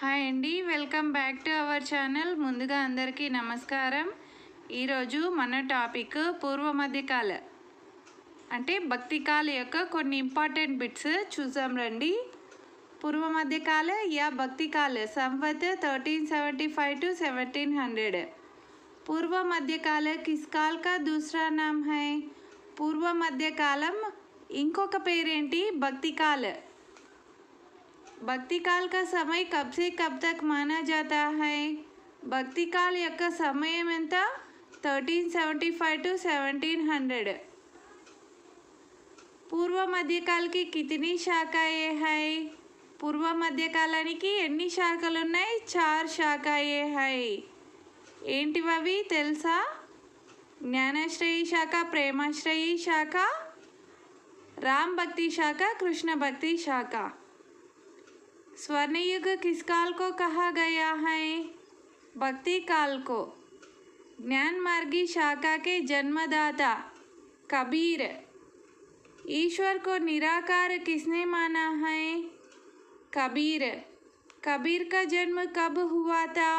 Hi అండి, welcome back to our channel. ముందుగా అందరికీ నమస్కారం. ఈరోజు మన టాపిక్ పూర్వ మధ్యకాల అంటే భక్తికాల యొక్క కొన్ని ఇంపార్టెంట్ బిట్స్ చూసాం రండి. पूर्व मध्यकाल या भक्तिकाल संवत 1375 to 1700। पूर्व मध्यकाल किस काल का दूसरा नाम है? पूर्व मध्यकालम इंकोक पेरेंटी भक्तिकाल। भक्तिकाल का समय कब से कब तक माना जाता है? भक्तिकाल యొక్క సమయం ఎంత? 1375 to 1700। पूर्व मध्यकाल की कितनी शाखाएं हैं? పూర్వ మధ్యకాలానికి ఎన్ని శాఖలు ఉన్నాయి? 4 శాఖయే హై. ఏంటివవి తెలుసా? జ్ఞానశ్రేయి శాఖ, ప్రేమశ్రేయి శాఖ, राम भक्ति शाखा, कृष्ण भक्ति शाखा। स्वर्णयुग किस काल को कहा गया है? भक्ति काल को। ज्ञान मार्गी शाखा के जन्मदाता कबीर। ईश्वर को निराकार किसने माना है? कबीर। कबीर का जन्म कब हुआ था?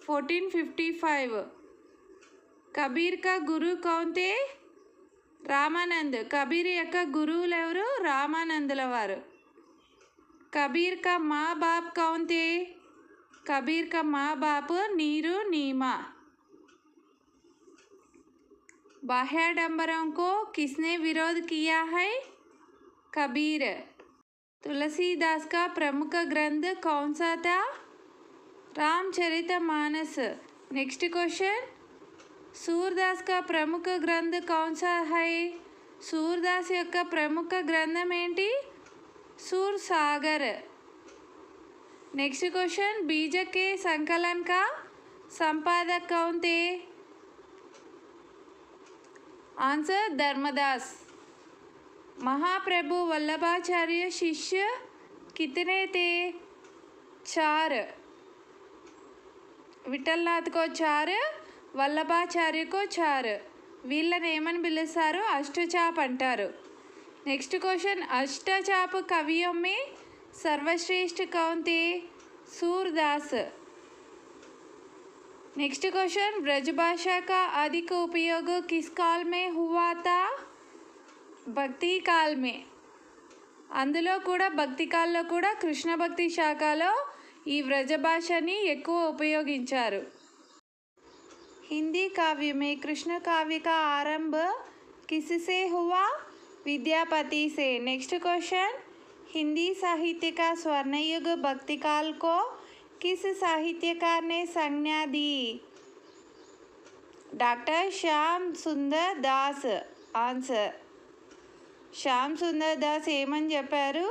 1455। कबीर का गुरु कौन थे? रामानंद। कबीर యొక్క గురువులు ఎవరు? రామానందుల వారు। कबीर का माँ बाप कौन थे? कबीर का माँ बाप नीरू नीमा। बाह्याडंबरों को किसने विरोध किया है? कबीर। तुलसीदास का प्रमुख ग्रंथ कौन सा था? रामचरितमानस। नेक्स्ट क्वेश्चन, सूरदास का प्रमुख ग्रंथ कौन सा है? सूरदास యొక్క ప్రముఖ గ్రంథం ఏంటి? सूरसागर। नेक्स्ट क्वेश्चन, बीज के संकलन का संपादक कौन थे? आंसर धर्मदास। महाप्रभु वल्लभाचार्य शिष्य कितने थे? 4। विठलनाथ को 4, वल्लभाचार्य को 4। వీళ్ళని ఏమని పిలుస్తారు? అష్టచాప్ అంటారు। नेक्स्ट क्वेश्चन, अष्टचाप कवियों में सर्वश्रेष्ठ कौन थे? सूरदास। नेक्स्ट क्वेश्चन, ब्रजभाषा का अधिक उपयोग किस काल में हुआ था? भक्ति काल में। అందులో కూడా భక్తి కాల్లో కూడా కృష్ణ భక్తి శాఖలో ఈ వ్రజ భాషని ఎక్కువ ఉపయోగించారు। हिंदी काव्य में कृष्ण काव्य का आरंभ किससे हुआ? विद्यापति से। नेक्स्ट क्वेश्चन, हिंदी साहित्य का स्वर्णयुग भक्ति काल को किस साहित्यकार ने संज्ञा दी? डॉक्टर श्याम सुंदर दास। आंसर, శ్యామ్ సుందర్ దాస్ ఏమని చెప్పారు?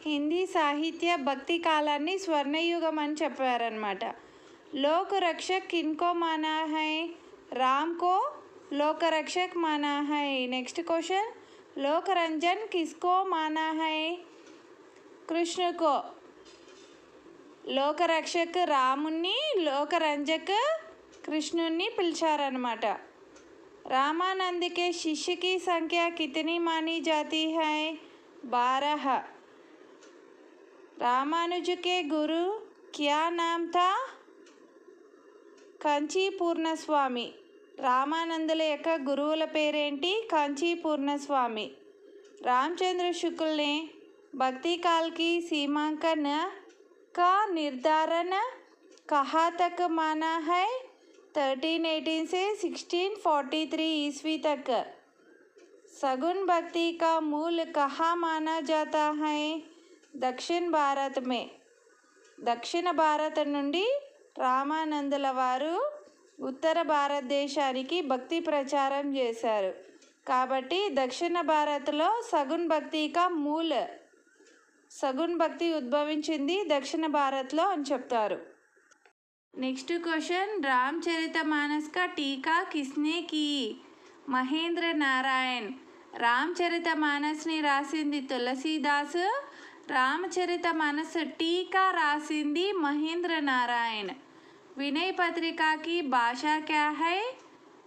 హిందీ సాహిత్య భక్తి కాలాన్ని స్వర్ణయుగం అని చెప్పారనమాట। లోక్ రక్షక్ కిన్కో మానా హై? రామ్ కో లోక రక్షక్ మానా హై। నెక్స్ట్ క్వశ్చన్, లోక రంజన్ కిస్కో మానా హై? కృష్ణ కో। లోక రక్షక్ రాముని, లోక రంజక్ కృష్ణుని పిలిచారనమాట। रामानंद के शिष्य की संख्या कितनी मानी जाती है? 12। रामानुज के गुरु क्या नाम था? కంచి పూర్ణస్వామి। రామానందుల యొక్క గురువుల పేరేంటి? కంచి పూర్ణస్వామి। रामचंद्र शुक्ल ने भक्ति काल की सीमांकन का निर्धारण कहाँ तक माना है? 1318 से 1643 ईस्वी तक। सगुन भक्ति का मूल कहाँ माना जाता है? दक्षिण भारत में। దక్షిణ భారత నుండి రామానందుల వారు ఉత్తర భారతదేశానికి భక్తి ప్రచారం చేశారు కాబట్టి దక్షిణ భారత్లో సగున్ భక్తి కా మూల, సగున్ భక్తి ఉద్భవించింది దక్షిణ భారత్లో అని చెప్తారు। నెక్స్ట్ క్వశ్చన్, రామచరితమానస్ का टीका किसने की? మహేంద్ర నారాయణ్। రామచరితమానస్ని రాసింది తులసీదాస్, రామచరితమానస్ టీకా రాసింది మహేంద్ర నారాయణ్। विनय पत्रिका की भाषा क्या है?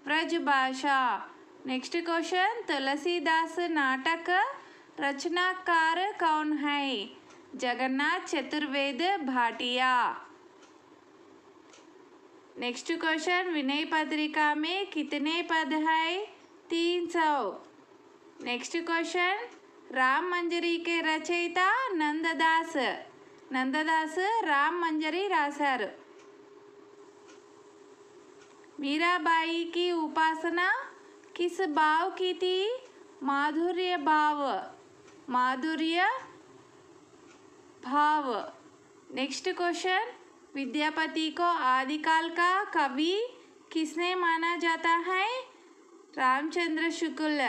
ब्रज भाषा। नेक्स्ट क्वेश्चन, तुलसीदास नाटक रचनाकार कौन है? जगन्नाथ चतुर्वेद भाटिया। नेक्स्ट क्वेश्चन, विनय पत्रिका में कितने पद है? 300। नेक्स्ट क्वेश्चन, राम मंजरी के रचयिता नंददास। नंददास राम मंजरी राశారు। मीराबाई की उपासना किस भाव की थी? माधुर्य भाव। माधुर्य भाव। नेक्स्ट क्वेश्चन, विद्यापति को आदिकाल का कवि किसने माना जाता है? रामचंद्र शुक्ल।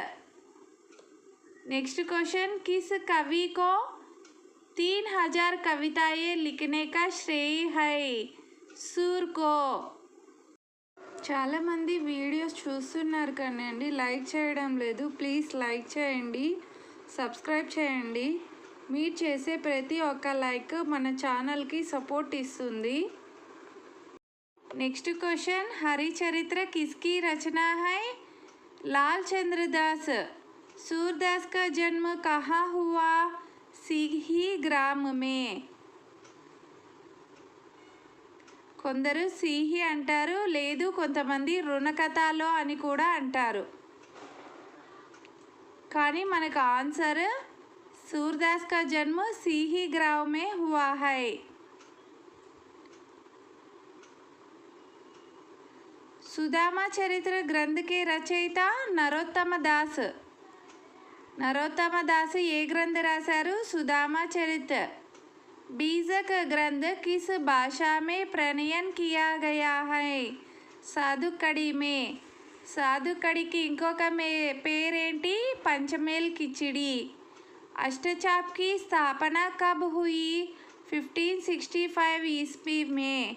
नेक्स्ट क्वेश्चन, किस कवि को 3000 कविताएं लिखने का श्रेय है? सूर को। చాలామంది వీడియోస్ చూస్తున్నారు కానీ లైక్ చేయడం లేదు. ప్లీజ్ లైక్ చేయండి, సబ్స్క్రైబ్ చేయండి. మీరు చేసే ప్రతి ఒక్క లైక్ మన ఛానల్కి సపోర్ట్ ఇస్తుంది. నెక్స్ట్ క్వశ్చన్, హరిచరిత్ర किसकी रचना है? लाल चंद्रदास। सूरदास का जन्म कहाँ हुआ? सीही ग्राम में। కొందరు సిహి అంటారు, లేదు కొంతమంది రుణకథలో అని కూడా అంటారు. కానీ మనకు ఆన్సర్ सूरदास का जन्म सीही गांव में हुआ है। सुदामा चरित्र ग्रंथ के रचयिता नरोत्तम दास। नरोत्तम दास ये ग्रंथ राశారు? सुदामा चरित्र। बीजक ग्रंथ किस भाषा में प्रणयन किया गया है? साधुकड़ी में। साधुकड़ीकी इंकोक पेरेंटी? पंचमेल खिचड़ी। अष्टचाप की स्थापना कब हुई? 1565 ईस्वी में।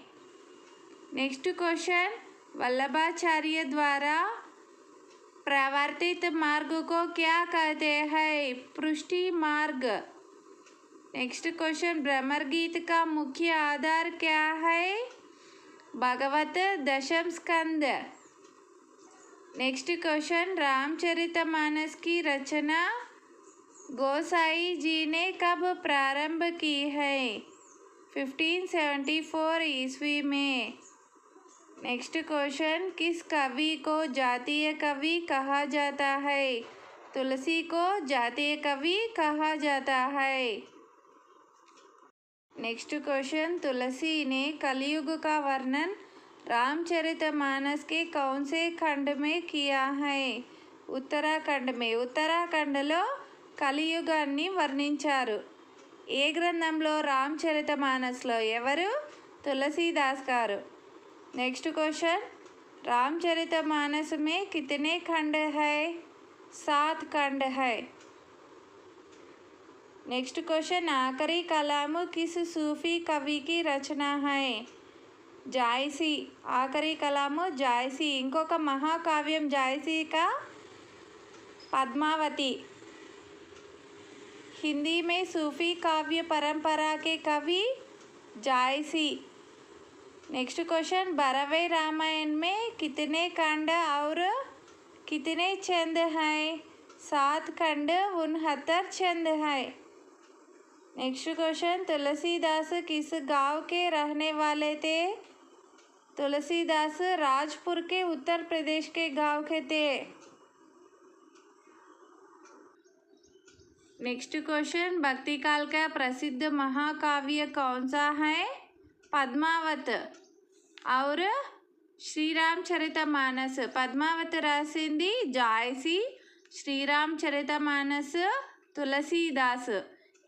नेक्स्ट क्वेश्चन, वल्लभाचार्य द्वारा प्रवर्तित मार्ग को क्या कहते हैं? पृष्ठि मार्ग। नेक्स्ट क्वेश्चन, भ्रमर गीत का मुख्य आधार क्या है? भगवत दशम स्कंद। नेक्स्ट क्वेश्चन, रामचरितमानस की रचना गोसाई जी ने कब प्रारंभ की है? 1574 ईस्वी में। नेक्स्ट क्वेश्चन, किस कवि को जातीय कवि कहा जाता है? तुलसी को जातीय कवि कहा जाता है। नेक्स्ट क्वेश्चन, तुलसी ने कलयुग का वर्णन रामचरितमानस के कौन से खंड में किया है? उत्तराखंड में। उत्तराखंडలో కలియుగాన్ని వర్ణించారు. ఏ గ్రంథంలో? రామచరితమానస్లో. ఎవరు? तुलसीदास గారు. नेक्स्ट क्वेश्चन, रामचरितमानस में कितने खंड है? 7 खंड है। नेक्स्ट क्वेश्चन, आखिरी कलाम किस सूफी कवि की रचना है? जायसी। आखिरी कलाम जायसी। इंकोक महाकाव्यम जायसी का पद्मावती। हिंदी में सूफी काव्य परंपरा के कवि जायसी। नेक्स्ट क्वेश्चन, भरवे रामायण में कितने खंड और कितने छंद हैं? 7 खंड 69 छंद है। नेक्स्ट क्वेश्चन, तुलसीदास किस गांव के रहने वाले थे? तुलसीदास राजपुर के उत्तर प्रदेश के गांव के थे। नेक्स्ट क्वेश्चन, भक्ति काल का प्रसिद्ध महाकाव्य कौन सा है? पद्मावत और श्रीरामचरितमानस। पद्मावत రాసింది జాయసి, శ్రీరామచరితమానస్ तुलसीदास।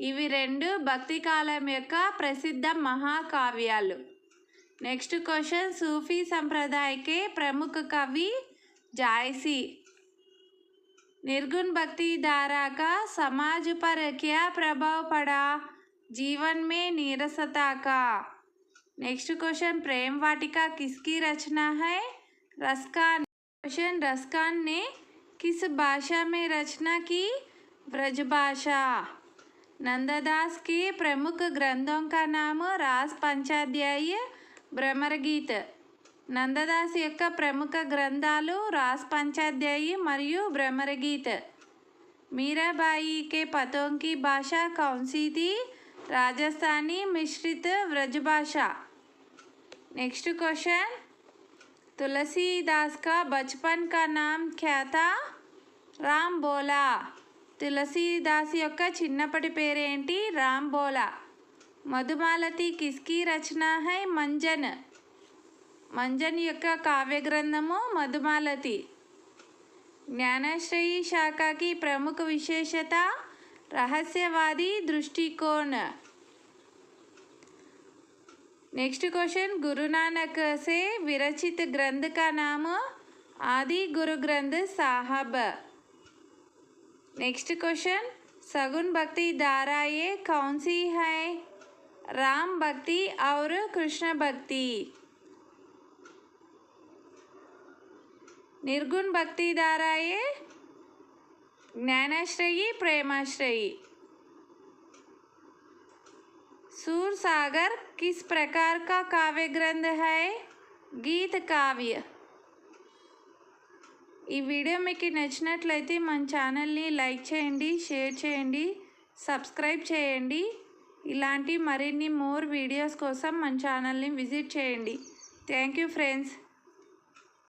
ఇవి రెండు భక్తి కాలం యొక్క ప్రసిద్ధ మహాకావ్యాలు. नेक्स्ट क्वेश्चन, सूफी संप्रदाय के प्रमुख कवि जायसी। निर्गुण भक्ति धारा का समाज पर क्या प्रभाव पड़ा? जीवन में नीरसता का। नेक्स्ट क्वेश्चन, प्रेम वाटिका किसकी रचना है? रस्कान। क्वेश्चन, रस्कान ने किस भाषा में रचना की? ब्रजभाषा। नंददास के प्रमुख ग्रंथों का नाम रास पंचाध्याय, भ्रमर गीत। నందదాస్ యొక్క ప్రముఖ గ్రంథాలు రాస్ పంచాధ్యాయి మరియు భ్రమర గీత్. मीराबाई के पतों की भाषा कौन सी थी? राजस्थानी मिश्रित व्रजभाषा। नेक्स्ट क्वेश्चन, तुलसीदास का बचपन का नाम क्या था? రామ్ బోలా. తులసీదాస్ యొక్క చిన్నప్పటి పేరేంటి? రామ్ బోలా. మధుమాలతి కిస్కి రచన హై? మంజన్. మంజన్ యొక్క కావ్య గ్రంథము మధుమాలతి. జ్ఞానశ్రయి శాఖకి ప్రముఖ విశేషత रहस्यवादी दृष्टिकोण। नेक्स्ट क्वेश्चन, गुरु नानक से विरचित ग्रंथ का नाम आदि गुरु ग्रंथ साहब। नेक्स्ट क्वेश्चन, सगुण भक्ति धाराएं कौन सी है? राम भक्ति और कृष्ण भक्ति। निर्गुण भक्ति धाराएं ज्ञानाश्रयी प्रेमाश्रयी। सूर सागर किस प्रकार का काव्य ग्रंथ है? गीत काव्य। ఈ వీడియో మీకు నచ్చినట్లయితే మన ఛానల్ని లైక్ చేయండి, షేర్ చేయండి, సబ్స్క్రైబ్ చేయండి. ఇలాంటి మరిన్ని మోర్ వీడియోస్ కోసం మన ఛానల్ని విజిట్ చేయండి. Thank you friends.